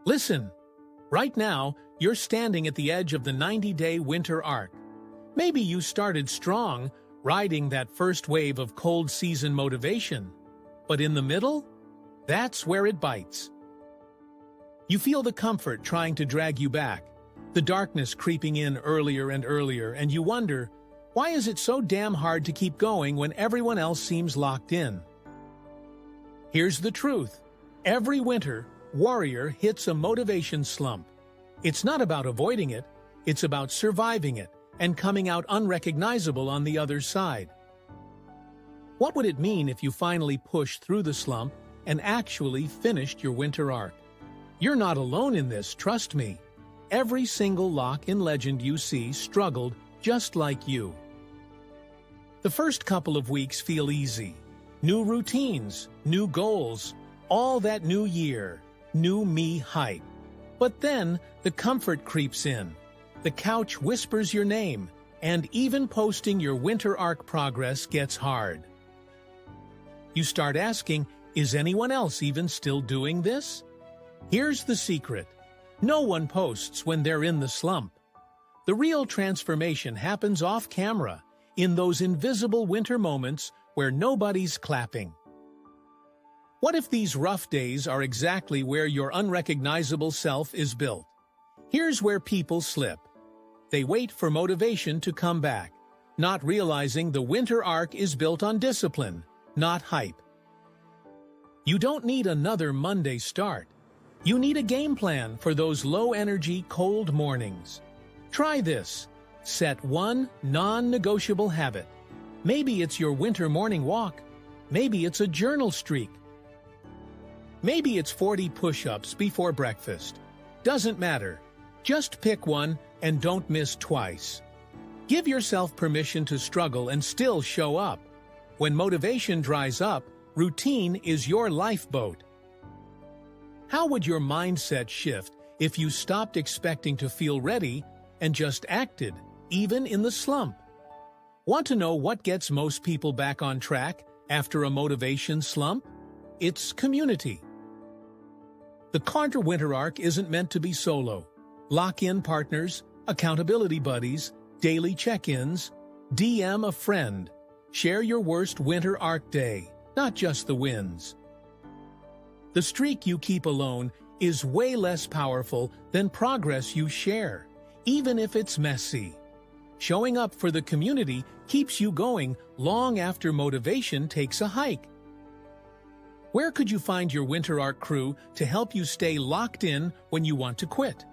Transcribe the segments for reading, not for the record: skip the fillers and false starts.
Listen, right now, you're standing at the edge of the 90-day winter arc. Maybe you started strong, riding that first wave of cold season motivation. But in the middle? That's where it bites. You feel the comfort trying to drag you back, the darkness creeping in earlier and earlier, and you wonder, why is it so damn hard to keep going when everyone else seems locked in? Here's the truth. Every winter, warrior hits a motivation slump. It's not about avoiding it, it's about surviving it and coming out unrecognizable on the other side. What would it mean if you finally pushed through the slump and actually finished your winter arc? You're not alone in this, trust me. Every single lock in Legend you see struggled just like you. The first couple of weeks feel easy. New routines, new goals, all that new year, new me hype. But then the comfort creeps in. The couch whispers your name, and even posting your winter arc progress gets hard. You start asking, is anyone else even still doing this? Here's the secret. No one posts when they're in the slump. The real transformation happens off camera, in those invisible winter moments where nobody's clapping. What if these rough days are exactly where your unrecognizable self is built? Here's where people slip. They wait for motivation to come back, not realizing the winter arc is built on discipline, not hype. You don't need another Monday start. You need a game plan for those low-energy, cold mornings. Try this. Set one non-negotiable habit. Maybe it's your winter morning walk. Maybe it's a journal streak. Maybe it's 40 push-ups before breakfast. Doesn't matter. Just pick one and don't miss twice. Give yourself permission to struggle and still show up. When motivation dries up, routine is your lifeboat. How would your mindset shift if you stopped expecting to feel ready and just acted, even in the slump? Want to know what gets most people back on track after a motivation slump? It's community. The Carter Winter Arc isn't meant to be solo. Lock-in partners, accountability buddies, daily check-ins, DM a friend. Share your worst winter arc day, not just the wins. The streak you keep alone is way less powerful than progress you share, even if it's messy. Showing up for the community keeps you going long after motivation takes a hike. Where could you find your winter arc crew to help you stay locked in when you want to quit?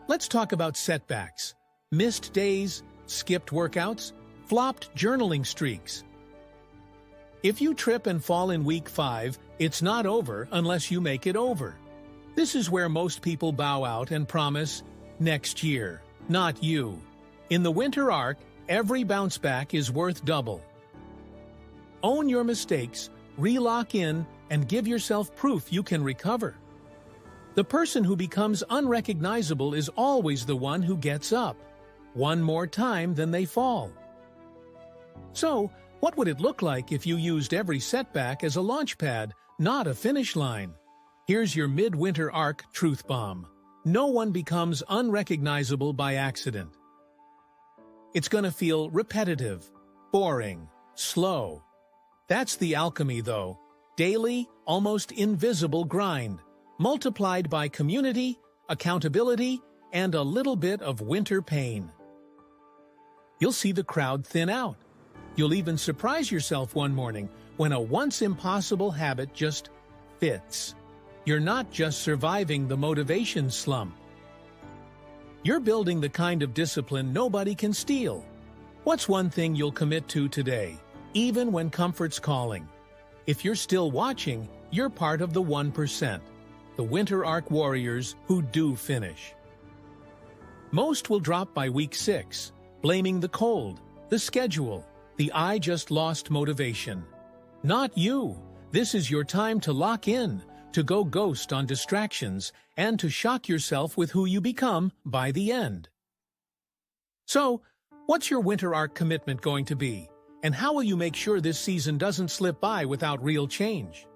Let's talk about setbacks, missed days, skipped workouts, flopped journaling streaks. If you trip and fall in week 5, it's not over unless you make it over. This is where most people bow out and promise, next year, not you. In the winter arc, every bounce back is worth double. Own your mistakes, re-lock in, and give yourself proof you can recover. The person who becomes unrecognizable is always the one who gets up, one more time than they fall. So, what would it look like if you used every setback as a launch pad, not a finish line? Here's your midwinter arc truth bomb. No one becomes unrecognizable by accident. It's gonna feel repetitive, boring, slow. That's the alchemy, though. Daily, almost invisible grind, multiplied by community, accountability, and a little bit of winter pain. You'll see the crowd thin out. You'll even surprise yourself one morning when a once-impossible habit just fits. You're not just surviving the motivation slump. You're building the kind of discipline nobody can steal. What's one thing you'll commit to today, even when comfort's calling? If you're still watching, you're part of the 1%, the winter arc warriors who do finish. Most will drop by week 6, blaming the cold, the schedule, the I just lost motivation. Not you. This is your time to lock in, to go ghost on distractions, and to shock yourself with who you become by the end. So, what's your winter arc commitment going to be? And how will you make sure this season doesn't slip by without real change?